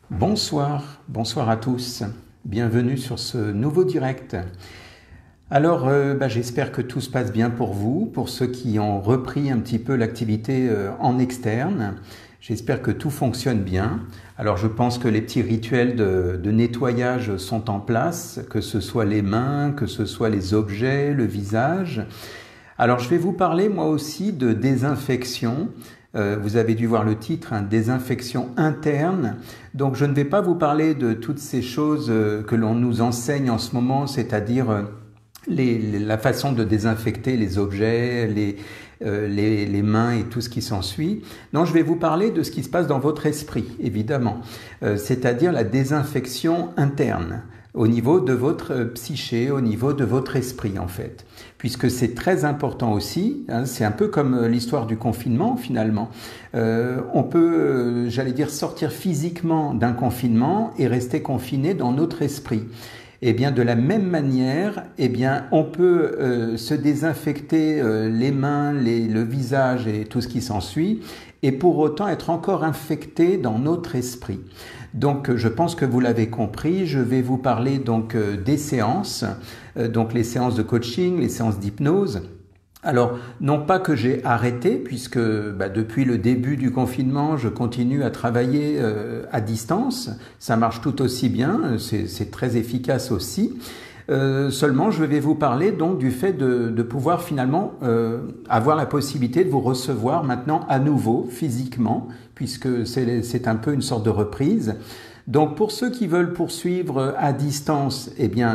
Bonsoir à tous. Bienvenue sur ce nouveau direct. Alors, j'espère que tout se passe bien pour vous, pour ceux qui ont repris un petit peu l'activité en externe. J'espère que tout fonctionne bien. Alors, je pense que les petits rituels de nettoyage sont en place, que ce soit les mains, que ce soit les objets, le visage. Alors, je vais vous parler moi aussi de désinfection. Vous avez dû voir le titre, désinfection interne. Donc je ne vais pas vous parler de toutes ces choses que l'on nous enseigne en ce moment, c'est-à-dire la façon de désinfecter les objets, les mains et tout ce qui s'ensuit. Non, je vais vous parler de ce qui se passe dans votre esprit, évidemment, c'est-à-dire la désinfection interne au niveau de votre psyché, au niveau de votre esprit en fait. Puisque c'est très important aussi, c'est un peu comme l'histoire du confinement finalement. On peut, j'allais dire, sortir physiquement d'un confinement et rester confiné dans notre esprit. Eh bien, de la même manière, on peut se désinfecter les mains, le visage et tout ce qui s'ensuit, et pour autant être encore infecté dans notre esprit. Donc, je pense que vous l'avez compris, je vais vous parler donc des séances, donc les séances de coaching, les séances d'hypnose. Alors, non pas que j'ai arrêté, puisque depuis le début du confinement, je continue à travailler à distance. Ça marche tout aussi bien, c'est très efficace aussi. Seulement, je vais vous parler donc du fait de pouvoir finalement avoir la possibilité de vous recevoir maintenant à nouveau physiquement, puisque c'est un peu une sorte de reprise. Donc pour ceux qui veulent poursuivre à distance,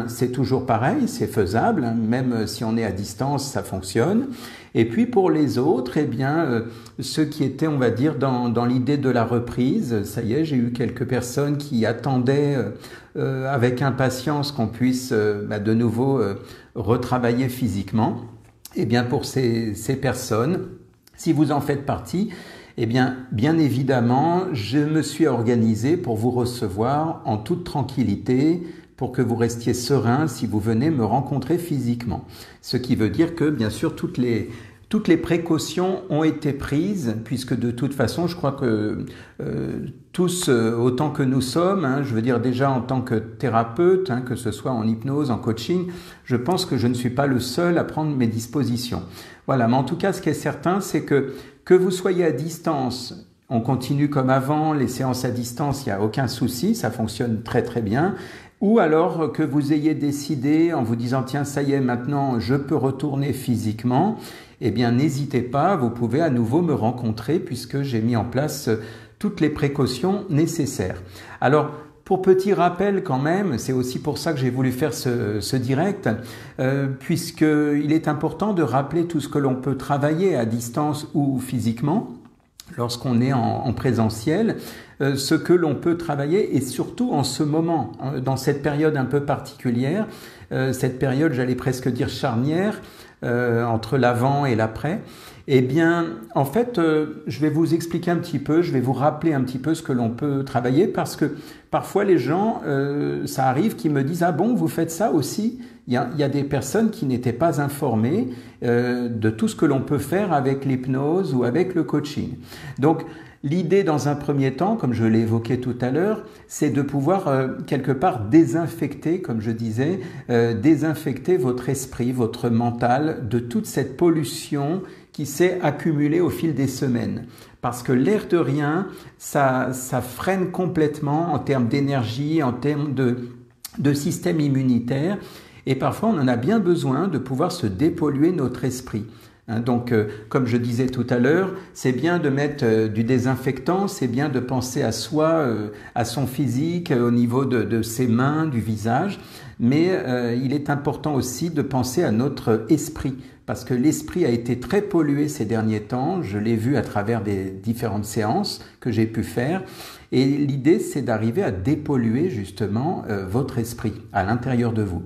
c'est toujours pareil, c'est faisable, même si on est à distance, ça fonctionne. Et puis pour les autres, ceux qui étaient, on va dire, dans l'idée de la reprise, ça y est, j'ai eu quelques personnes qui attendaient avec impatience qu'on puisse de nouveau retravailler physiquement. Pour ces personnes, si vous en faites partie, bien évidemment, je me suis organisé pour vous recevoir en toute tranquillité, pour que vous restiez serein si vous venez me rencontrer physiquement. Ce qui veut dire que, bien sûr, toutes les précautions ont été prises, puisque de toute façon, je crois que tous, autant que nous sommes, je veux dire déjà en tant que thérapeute, que ce soit en hypnose, en coaching, je pense que je ne suis pas le seul à prendre mes dispositions. Voilà, mais en tout cas, ce qui est certain, c'est que vous soyez à distance, on continue comme avant, les séances à distance, il n'y a aucun souci, ça fonctionne très très bien. Ou alors que vous ayez décidé en vous disant « Tiens, ça y est, maintenant je peux retourner physiquement », n'hésitez pas, vous pouvez à nouveau me rencontrer puisque j'ai mis en place toutes les précautions nécessaires. Alors, pour petit rappel quand même, c'est aussi pour ça que j'ai voulu faire ce direct, puisqu'il est important de rappeler tout ce que l'on peut travailler à distance ou physiquement lorsqu'on est en présentiel, ce que l'on peut travailler et surtout en ce moment, dans cette période un peu particulière, cette période, j'allais presque dire charnière, entre l'avant et l'après. En fait, je vais vous expliquer un petit peu, je vais vous rappeler un petit peu ce que l'on peut travailler parce que parfois les gens, ça arrive qui me disent « Ah bon, vous faites ça aussi ?» Il y a des personnes qui n'étaient pas informées de tout ce que l'on peut faire avec l'hypnose ou avec le coaching. Donc, l'idée dans un premier temps, comme je l'ai évoqué tout à l'heure, c'est de pouvoir quelque part désinfecter, comme je disais, désinfecter votre esprit, votre mental de toute cette pollution qui s'est accumulée au fil des semaines. Parce que l'air de rien, ça freine complètement en termes d'énergie, en termes de système immunitaire. Et parfois, on en a bien besoin de pouvoir se dépolluer notre esprit. Donc, comme je disais tout à l'heure, c'est bien de mettre du désinfectant, c'est bien de penser à soi, à son physique, au niveau de ses mains, du visage, mais il est important aussi de penser à notre esprit, parce que l'esprit a été très pollué ces derniers temps, je l'ai vu à travers des différentes séances que j'ai pu faire, et l'idée c'est d'arriver à dépolluer justement votre esprit à l'intérieur de vous.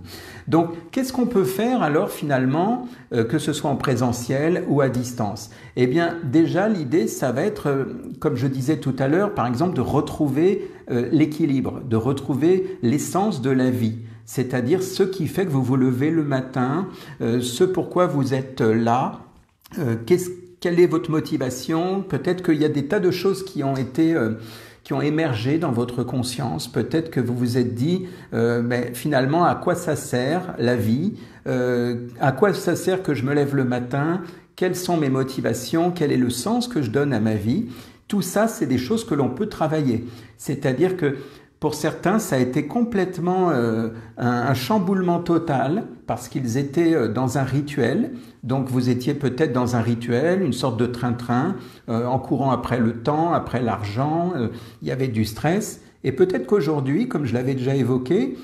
Donc, qu'est-ce qu'on peut faire alors finalement, que ce soit en présentiel ou à distance? Déjà, l'idée, ça va être, comme je disais tout à l'heure, par exemple, de retrouver l'équilibre, de retrouver l'essence de la vie. C'est-à-dire ce qui fait que vous vous levez le matin, ce pourquoi vous êtes là, quelle est votre motivation? Peut-être qu'il y a des tas de choses qui ont été qui ont émergé dans votre conscience. Peut-être que vous vous êtes dit, mais finalement, à quoi ça sert la vie? À quoi ça sert que je me lève le matin? Quelles sont mes motivations? Quel est le sens que je donne à ma vie? Tout ça, c'est des choses que l'on peut travailler. C'est-à-dire que pour certains, ça a été complètement un chamboulement total parce qu'ils étaient dans un rituel. Donc vous étiez peut-être dans un rituel, une sorte de train-train, en courant après le temps, après l'argent, il y avait du stress. Et peut-être qu'aujourd'hui, comme je l'avais déjà évoqué,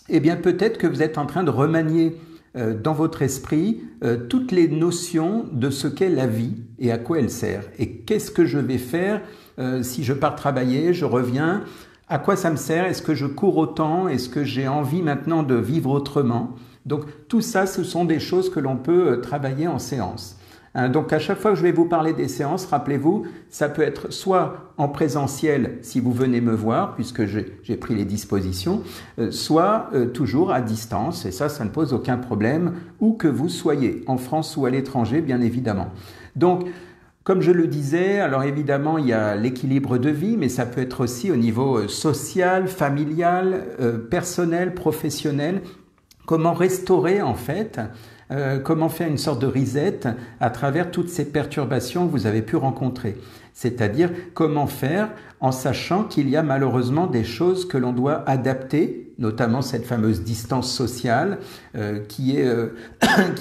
eh bien peut-être que vous êtes en train de remanier dans votre esprit toutes les notions de ce qu'est la vie et à quoi elle sert. Et qu'est-ce que je vais faire si je pars travailler, je reviens, à quoi ça me sert? Est-ce que je cours autant? Est-ce que j'ai envie maintenant de vivre autrement? Donc tout ça, ce sont des choses que l'on peut travailler en séance. Donc à chaque fois que je vais vous parler des séances, rappelez-vous, ça peut être soit en présentiel si vous venez me voir, puisque j'ai pris les dispositions, soit toujours à distance, et ça ne pose aucun problème, où que vous soyez, en France ou à l'étranger, bien évidemment. Donc, comme je le disais, alors évidemment, il y a l'équilibre de vie, mais ça peut être aussi au niveau social, familial, personnel, professionnel. Comment restaurer en fait, comment faire une sorte de reset à travers toutes ces perturbations que vous avez pu rencontrer. C'est-à-dire comment faire en sachant qu'il y a malheureusement des choses que l'on doit adapter, notamment cette fameuse distance sociale qui est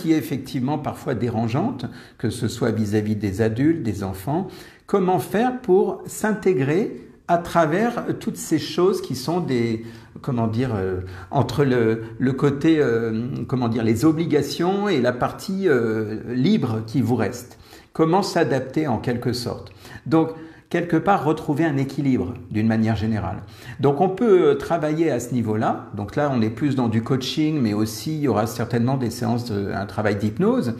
effectivement parfois dérangeante, que ce soit vis-à-vis des adultes, des enfants. Comment faire pour s'intégrer à travers toutes ces choses qui sont des, comment dire, entre le côté, comment dire, les obligations et la partie libre qui vous reste. Comment s'adapter en quelque sorte. Donc, quelque part, retrouver un équilibre d'une manière générale. Donc, on peut travailler à ce niveau-là. Donc là, on est plus dans du coaching, mais aussi, il y aura certainement des séances, un travail d'hypnose.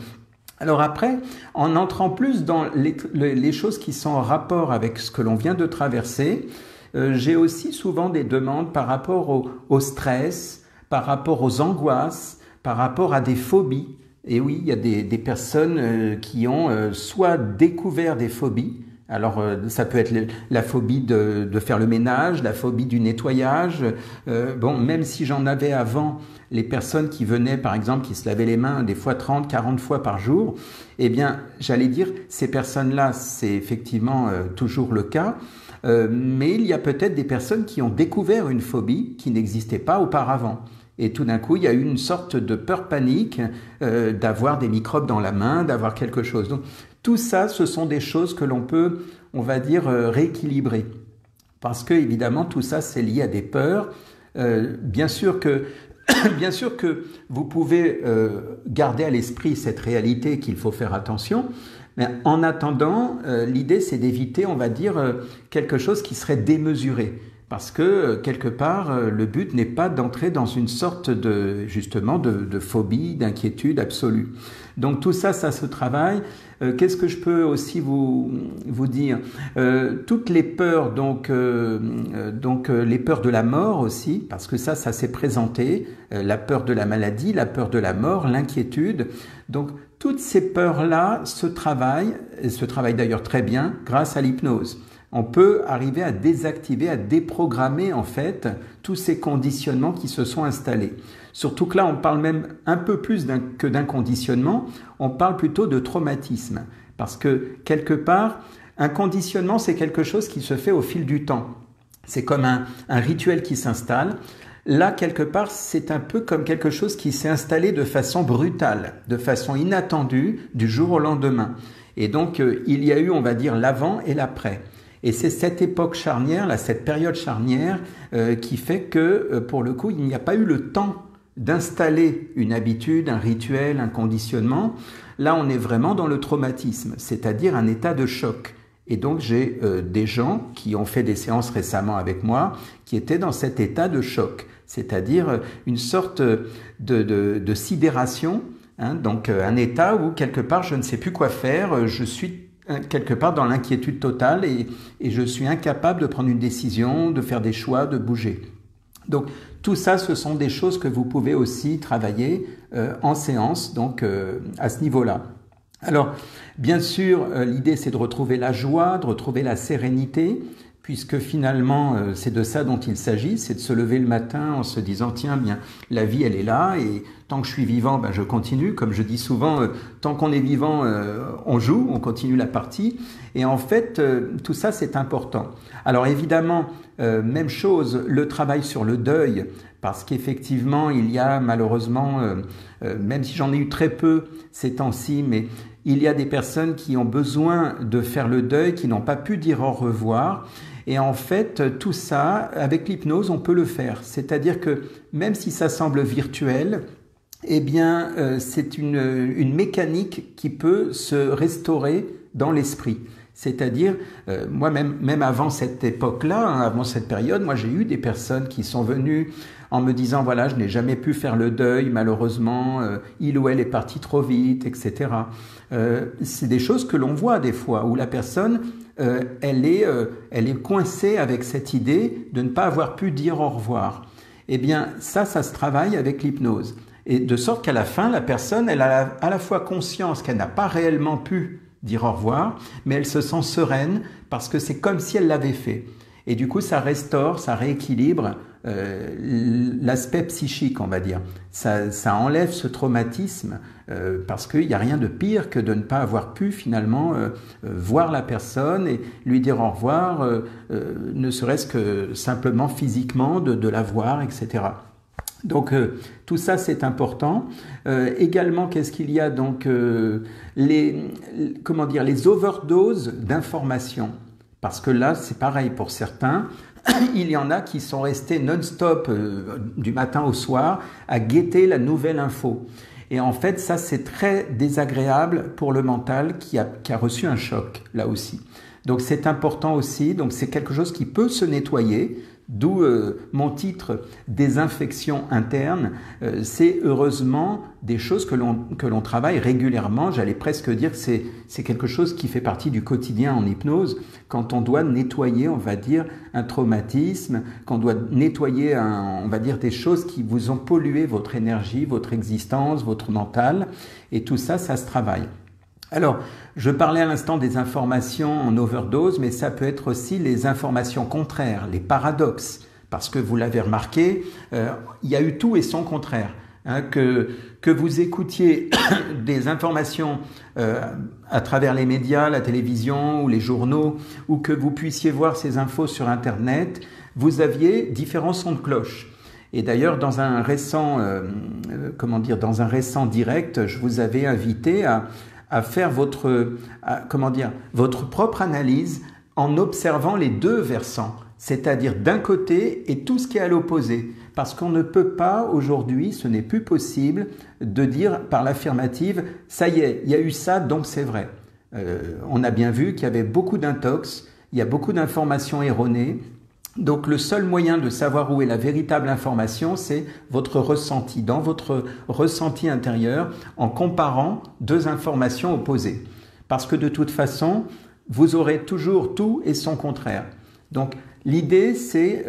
Alors après, en entrant plus dans les choses qui sont en rapport avec ce que l'on vient de traverser, j'ai aussi souvent des demandes par rapport au stress, par rapport aux angoisses, par rapport à des phobies. Et oui, il y a des personnes qui ont soit découvert des phobies. Alors ça peut être la phobie de faire le ménage, la phobie du nettoyage. Bon, même si j'en avais avant, les personnes qui venaient, par exemple, qui se lavaient les mains des fois 30, 40 fois par jour, eh bien, j'allais dire, ces personnes-là, c'est effectivement toujours le cas. Mais il y a peut-être des personnes qui ont découvert une phobie qui n'existait pas auparavant. Et tout d'un coup, il y a eu une sorte de peur panique d'avoir des microbes dans la main, d'avoir quelque chose. Donc, tout ça, ce sont des choses que l'on peut, on va dire, rééquilibrer. Parce que, évidemment, tout ça, c'est lié à des peurs. Bien sûr que vous pouvez garder à l'esprit cette réalité qu'il faut faire attention. Mais en attendant, l'idée, c'est d'éviter, on va dire, quelque chose qui serait démesuré. Parce que, quelque part, le but n'est pas d'entrer dans une sorte de, justement, de phobie, d'inquiétude absolue. Donc tout ça, ça se travaille. Qu'est-ce que je peux aussi vous dire? Toutes les peurs, donc les peurs de la mort aussi, parce que ça s'est présenté, la peur de la maladie, la peur de la mort, l'inquiétude. Donc toutes ces peurs-là se travaillent, et se travaillent d'ailleurs très bien grâce à l'hypnose. On peut arriver à désactiver, à déprogrammer en fait tous ces conditionnements qui se sont installés. Surtout que là, on parle même un peu plus que d'un conditionnement, on parle plutôt de traumatisme. Parce que quelque part, un conditionnement, c'est quelque chose qui se fait au fil du temps. C'est comme un rituel qui s'installe. Là, quelque part, c'est un peu comme quelque chose qui s'est installé de façon brutale, de façon inattendue, du jour au lendemain. Et donc, il y a eu, on va dire, l'avant et l'après. Et c'est cette époque charnière, là, cette période charnière qui fait que, pour le coup, il n'y a pas eu le temps d'installer une habitude, un rituel, un conditionnement. Là, on est vraiment dans le traumatisme, c'est-à-dire un état de choc. Et donc, j'ai des gens qui ont fait des séances récemment avec moi qui étaient dans cet état de choc, c'est-à-dire une sorte de sidération, hein, donc un état où, quelque part, je ne sais plus quoi faire, je suis quelque part dans l'inquiétude totale et je suis incapable de prendre une décision, de faire des choix, de bouger. Donc tout ça, ce sont des choses que vous pouvez aussi travailler en séance, donc à ce niveau-là. Alors, bien sûr, l'idée c'est de retrouver la joie, de retrouver la sérénité, puisque finalement c'est de ça dont il s'agit, c'est de se lever le matin en se disant tiens bien la vie elle est là et tant que je suis vivant je continue, comme je dis souvent tant qu'on est vivant on joue, on continue la partie et en fait tout ça c'est important. Alors évidemment même chose, le travail sur le deuil, parce qu'effectivement il y a malheureusement même si j'en ai eu très peu ces temps-ci, mais il y a des personnes qui ont besoin de faire le deuil, qui n'ont pas pu dire au revoir. Et en fait, tout ça, avec l'hypnose, on peut le faire. C'est-à-dire que même si ça semble virtuel, eh bien, c'est une mécanique qui peut se restaurer dans l'esprit. C'est-à-dire, moi même avant cette époque-là, avant cette période, moi j'ai eu des personnes qui sont venues en me disant voilà, je n'ai jamais pu faire le deuil, malheureusement, il ou elle est parti trop vite, etc. C'est des choses que l'on voit des fois, où la personne, elle est coincée avec cette idée de ne pas avoir pu dire au revoir. Eh bien, ça se travaille avec l'hypnose. Et de sorte qu'à la fin, la personne, elle a à la fois conscience qu'elle n'a pas réellement pu dire au revoir, mais elle se sent sereine parce que c'est comme si elle l'avait fait. Et du coup, ça restaure, ça rééquilibre l'aspect psychique, on va dire. Ça enlève ce traumatisme parce qu'il n'y a rien de pire que de ne pas avoir pu finalement voir la personne et lui dire au revoir, ne serait-ce que simplement physiquement, de la voir, etc. Donc tout ça c'est important. Également, qu'est-ce qu'il y a donc les overdoses d'informations. Parce que là, c'est pareil pour certains. Il y en a qui sont restés non-stop du matin au soir à guetter la nouvelle info. Et en fait, ça, c'est très désagréable pour le mental qui a reçu un choc, là aussi. Donc, c'est important aussi. Donc, c'est quelque chose qui peut se nettoyer. D'où mon titre « Désinfection interne ». C'est heureusement des choses que l'on travaille régulièrement. J'allais presque dire que c'est quelque chose qui fait partie du quotidien en hypnose. Quand on doit nettoyer, on va dire, un traumatisme, qu'on doit nettoyer, on va dire, des choses qui vous ont pollué votre énergie, votre existence, votre mental. Et tout ça, ça se travaille. Alors, je parlais à l'instant des informations en overdose, mais ça peut être aussi les informations contraires, les paradoxes. Parce que vous l'avez remarqué, il y a eu tout et son contraire. Que vous écoutiez des informations à travers les médias, la télévision ou les journaux, ou que vous puissiez voir ces infos sur Internet, vous aviez différents sons de cloche. Et d'ailleurs, dans un récent direct, je vous avais invité à faire votre propre analyse en observant les deux versants, c'est-à-dire d'un côté et tout ce qui est à l'opposé. Parce qu'on ne peut pas aujourd'hui, ce n'est plus possible de dire par l'affirmative « ça y est, il y a eu ça, donc c'est vrai ». On a bien vu qu'il y avait beaucoup d'intox, il y a beaucoup d'informations erronées. Donc le seul moyen de savoir où est la véritable information, c'est votre ressenti, dans votre ressenti intérieur, en comparant deux informations opposées. Parce que de toute façon, vous aurez toujours tout et son contraire. Donc l'idée, c'est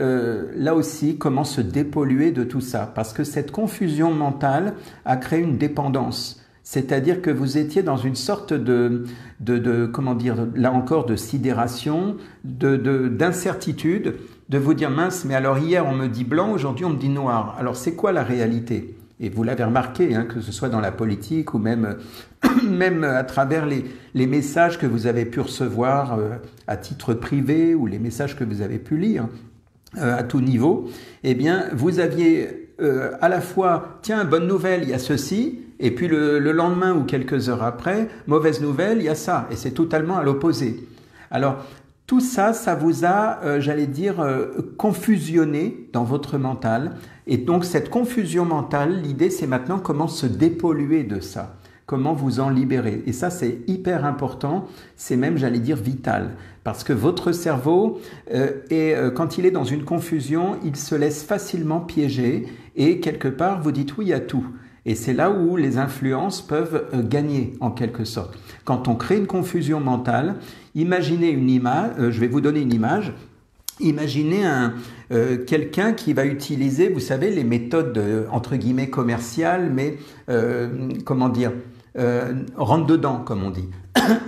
là aussi comment se dépolluer de tout ça. Parce que cette confusion mentale a créé une dépendance. C'est-à-dire que vous étiez dans une sorte là encore, de sidération, d'incertitude, de vous dire mince, mais alors hier on me dit blanc, aujourd'hui on me dit noir. Alors c'est quoi la réalité? Et vous l'avez remarqué, que ce soit dans la politique ou même à travers les messages que vous avez pu recevoir à titre privé ou les messages que vous avez pu lire à tout niveau, eh bien vous aviez à la fois, tiens, bonne nouvelle, il y a ceci, et puis le lendemain ou quelques heures après, mauvaise nouvelle, il y a ça, et c'est totalement à l'opposé. Alors, tout ça, ça vous a, confusionné dans votre mental. Et donc, cette confusion mentale, l'idée, c'est maintenant comment se dépolluer de ça. Comment vous en libérer. Et ça, c'est hyper important. C'est même, vital. Parce que votre cerveau, quand il est dans une confusion, il se laisse facilement piéger. Et quelque part, vous dites oui à tout. Et c'est là où les influences peuvent gagner, en quelque sorte. Quand on crée une confusion mentale, imaginez une image, je vais vous donner une image. Imaginez quelqu'un qui va utiliser, vous savez, les méthodes entre guillemets commerciales, mais rentre dedans, comme on dit.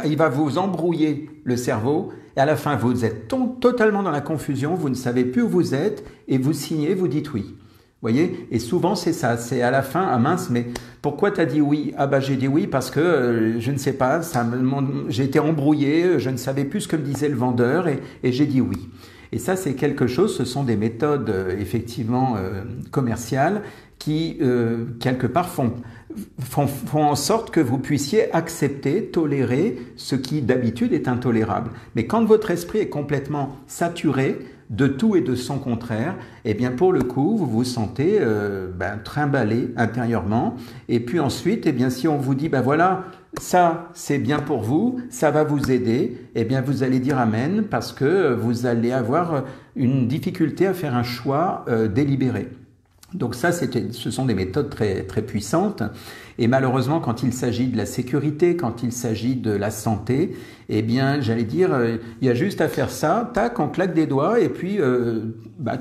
Il va vous embrouiller le cerveau et à la fin vous êtes totalement dans la confusion, vous ne savez plus où vous êtes, et vous signez, vous dites oui. Vous voyez? Et souvent c'est ça, c'est à la fin, ah mince, mais pourquoi tu as dit oui? Ah bah j'ai dit oui parce que je ne sais pas, j'ai été embrouillé, je ne savais plus ce que me disait le vendeur, et j'ai dit oui. Et ça, c'est quelque chose, ce sont des méthodes effectivement commerciales qui, quelque part, font en sorte que vous puissiez accepter, tolérer ce qui d'habitude est intolérable. Mais quand votre esprit est complètement saturé de tout et de son contraire, eh bien pour le coup, vous vous sentez trimballé intérieurement. Et puis ensuite, eh bien si on vous dit, ben voilà, ça c'est bien pour vous, ça va vous aider, eh bien vous allez dire amen parce que vous allez avoir une difficulté à faire un choix délibéré. Donc ça, ce sont des méthodes très, très puissantes. Et malheureusement, quand il s'agit de la sécurité, quand il s'agit de la santé, eh bien, j'allais dire, il y a juste à faire ça, tac, on claque des doigts et puis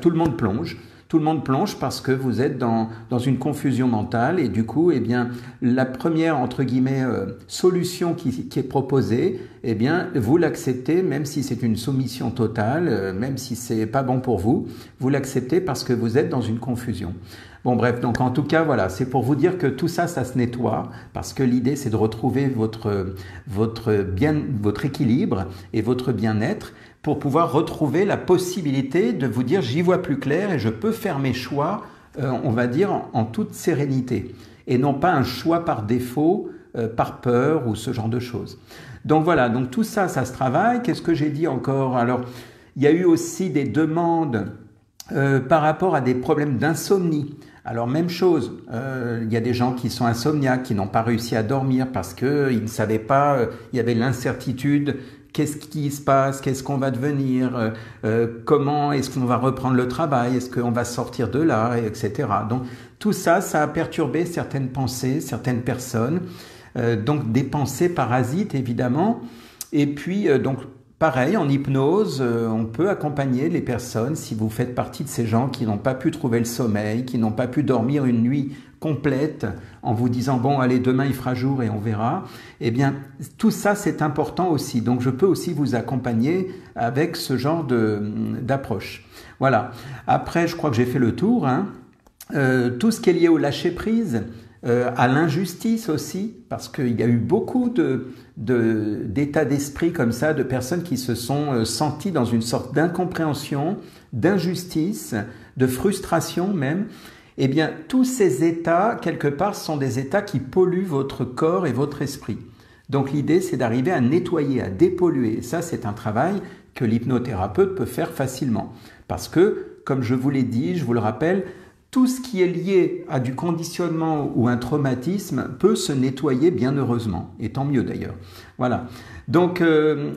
tout le monde plonge. Tout le monde plonge parce que vous êtes dans une confusion mentale et du coup, eh bien, la première, entre guillemets, solution qui est proposée, eh bien, vous l'acceptez même si c'est une soumission totale, même si c'est pas bon pour vous, vous l'acceptez parce que vous êtes dans une confusion. Bon bref, donc en tout cas, voilà, c'est pour vous dire que tout ça, ça se nettoie parce que l'idée, c'est de retrouver votre équilibre et votre bien-être pour pouvoir retrouver la possibilité de vous dire j'y vois plus clair et je peux faire mes choix, on va dire, en toute sérénité. Et non pas un choix par défaut, par peur ou ce genre de choses. Donc voilà, donc tout ça, ça se travaille. Qu'est-ce que j'ai dit encore? Alors, il y a eu aussi des demandes par rapport à des problèmes d'insomnie. Alors même chose, il y a des gens qui sont insomniaques, qui n'ont pas réussi à dormir parce qu'ils ne savaient pas, il y avait l'incertitude. Qu'est-ce qui se passe? Qu'est-ce qu'on va devenir? Comment est-ce qu'on va reprendre le travail? Est-ce qu'on va sortir de là? Etc. Donc tout ça, ça a perturbé certaines pensées, certaines personnes. Donc des pensées parasites évidemment. Et puis donc pareil, en hypnose, on peut accompagner les personnes si vous faites partie de ces gens qui n'ont pas pu trouver le sommeil, qui n'ont pas pu dormir une nuit complète en vous disant bon allez demain il fera jour et on verra. Eh bien tout ça c'est important aussi. Donc je peux aussi vous accompagner avec ce genre d'approche. Voilà. Après je crois que j'ai fait le tour. Tout ce qui est lié au lâcher prise. À l'injustice aussi, parce qu'il y a eu beaucoup d'états d'esprit comme ça, de personnes qui se sont senties dans une sorte d'incompréhension, d'injustice, de frustration même. Eh bien, tous ces états, quelque part, sont des états qui polluent votre corps et votre esprit. Donc l'idée, c'est d'arriver à nettoyer, à dépolluer. Et ça, c'est un travail que l'hypnothérapeute peut faire facilement. Parce que, comme je vous l'ai dit, je vous le rappelle, tout ce qui est lié à du conditionnement ou un traumatisme peut se nettoyer bien heureusement, et tant mieux d'ailleurs. Voilà. Donc,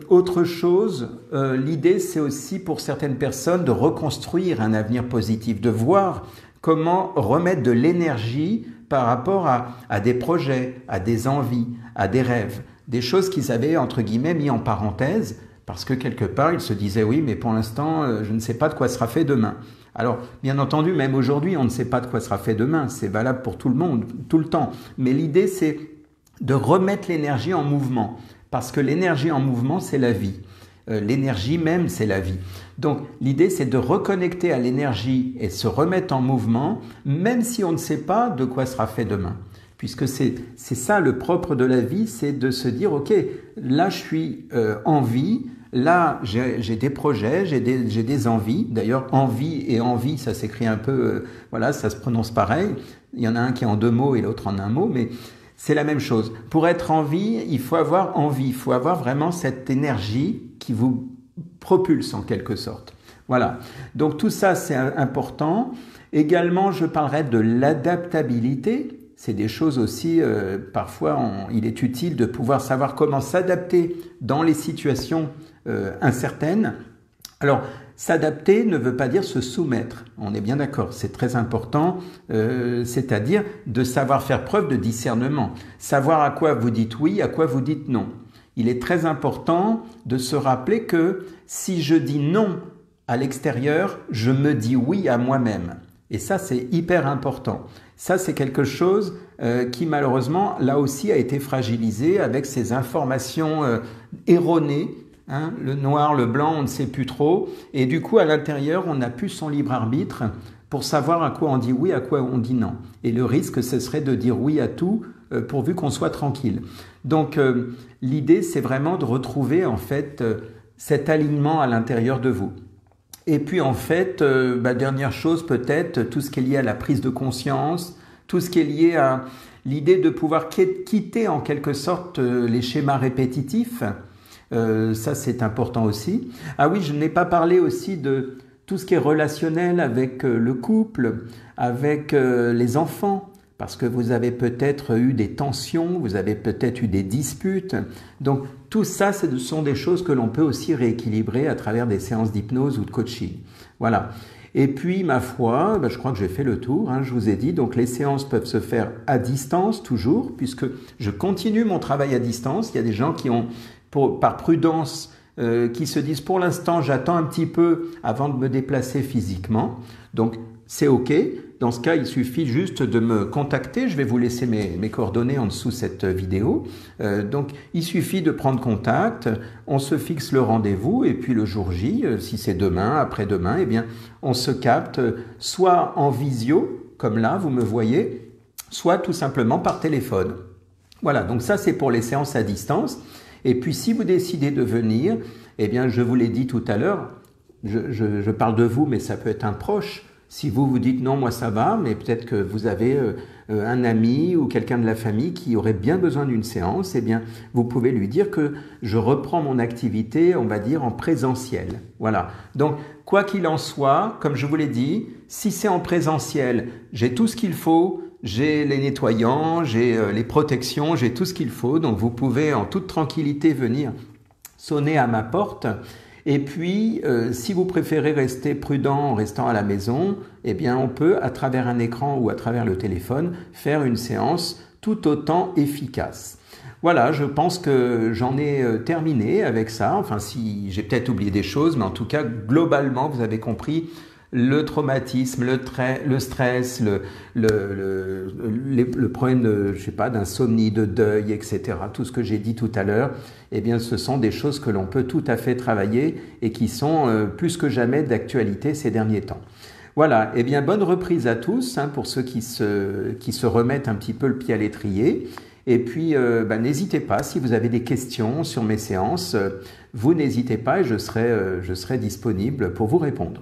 autre chose, l'idée c'est aussi pour certaines personnes de reconstruire un avenir positif, de voir comment remettre de l'énergie par rapport à des projets, à des envies, à des rêves, des choses qu'ils avaient entre guillemets mis en parenthèse, parce que quelque part ils se disaient oui mais pour l'instant je ne sais pas de quoi sera fait demain. Alors, bien entendu, même aujourd'hui, on ne sait pas de quoi sera fait demain. C'est valable pour tout le monde, tout le temps. Mais l'idée, c'est de remettre l'énergie en mouvement. Parce que l'énergie en mouvement, c'est la vie. L'énergie même, c'est la vie. Donc, l'idée, c'est de reconnecter à l'énergie et se remettre en mouvement, même si on ne sait pas de quoi sera fait demain. Puisque c'est ça le propre de la vie, c'est de se dire, ok, là, je suis en vie. Là, j'ai des projets, j'ai des envies. D'ailleurs, envie et envie, ça s'écrit un peu, voilà, ça se prononce pareil. Il y en a un qui est en 2 mots et l'autre en 1 mot, mais c'est la même chose. Pour être en vie, il faut avoir envie, il faut avoir vraiment cette énergie qui vous propulse en quelque sorte. Voilà. Donc tout ça, c'est important. Également, je parlerai de l'adaptabilité. C'est des choses aussi, parfois, il est utile de pouvoir savoir comment s'adapter dans les situations incertaines. Alors, s'adapter ne veut pas dire se soumettre, on est bien d'accord, c'est très important, c'est-à-dire de savoir faire preuve de discernement, savoir à quoi vous dites oui, à quoi vous dites non. Il est très important de se rappeler que si je dis non à l'extérieur, je me dis oui à moi-même. Et ça, c'est hyper important. Ça, c'est quelque chose qui, malheureusement, là aussi, a été fragilisé avec ces informations erronées hein, le noir, le blanc, on ne sait plus trop. Et du coup, à l'intérieur, on n'a plus son libre arbitre pour savoir à quoi on dit oui, à quoi on dit non. Et le risque, ce serait de dire oui à tout, pourvu qu'on soit tranquille. Donc, l'idée, c'est vraiment de retrouver, en fait, cet alignement à l'intérieur de vous. Et puis, en fait, dernière chose, peut-être, tout ce qui est lié à la prise de conscience, tout ce qui est lié à l'idée de pouvoir quitter, en quelque sorte, les schémas répétitifs. Ça, c'est important aussi. Ah oui, je n'ai pas parlé aussi de tout ce qui est relationnel avec le couple, avec les enfants, parce que vous avez peut-être eu des tensions, vous avez peut-être eu des disputes. Donc tout ça, ce sont des choses que l'on peut aussi rééquilibrer à travers des séances d'hypnose ou de coaching. Voilà. Et puis, ma foi, je crois que j'ai fait le tour, hein, je vous ai dit. Donc les séances peuvent se faire à distance toujours, puisque je continue mon travail à distance. Il y a des gens qui ont, par prudence, qui se disent pour l'instant j'attends un petit peu avant de me déplacer physiquement, donc c'est ok. Dans ce cas, il suffit juste de me contacter. Je vais vous laisser mes coordonnées en dessous de cette vidéo. Donc il suffit de prendre contact, on se fixe le rendez-vous et puis le jour J, si c'est demain, après-demain, eh bien on se capte soit en visio, comme là vous me voyez, soit tout simplement par téléphone. Voilà, donc ça c'est pour les séances à distance. Et puis si vous décidez de venir, eh bien je vous l'ai dit tout à l'heure, je parle de vous, mais ça peut être un proche. Si vous vous dites non, moi ça va, mais peut-être que vous avez un ami ou quelqu'un de la famille qui aurait bien besoin d'une séance, eh bien vous pouvez lui dire que je reprends mon activité, on va dire en présentiel. Voilà. Donc quoi qu'il en soit, comme je vous l'ai dit, si c'est en présentiel, j'ai tout ce qu'il faut. J'ai les nettoyants, j'ai les protections, j'ai tout ce qu'il faut. Donc vous pouvez en toute tranquillité venir sonner à ma porte. Et puis, si vous préférez rester prudent en restant à la maison, eh bien on peut, à travers un écran ou à travers le téléphone, faire une séance tout autant efficace. Voilà, je pense que j'en ai terminé avec ça. Enfin, si j'ai peut-être oublié des choses, mais en tout cas, globalement, vous avez compris le traumatisme, le stress, le problème je sais pas, d'insomnie, de deuil, etc. Tout ce que j'ai dit tout à l'heure, eh bien, ce sont des choses que l'on peut tout à fait travailler et qui sont plus que jamais d'actualité ces derniers temps. Voilà, eh bien, bonne reprise à tous, hein, pour ceux qui se remettent un petit peu le pied à l'étrier. Et puis, n'hésitez pas, si vous avez des questions sur mes séances, vous n'hésitez pas et je serai disponible pour vous répondre.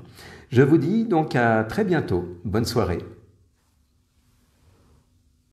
Je vous dis donc à très bientôt. Bonne soirée.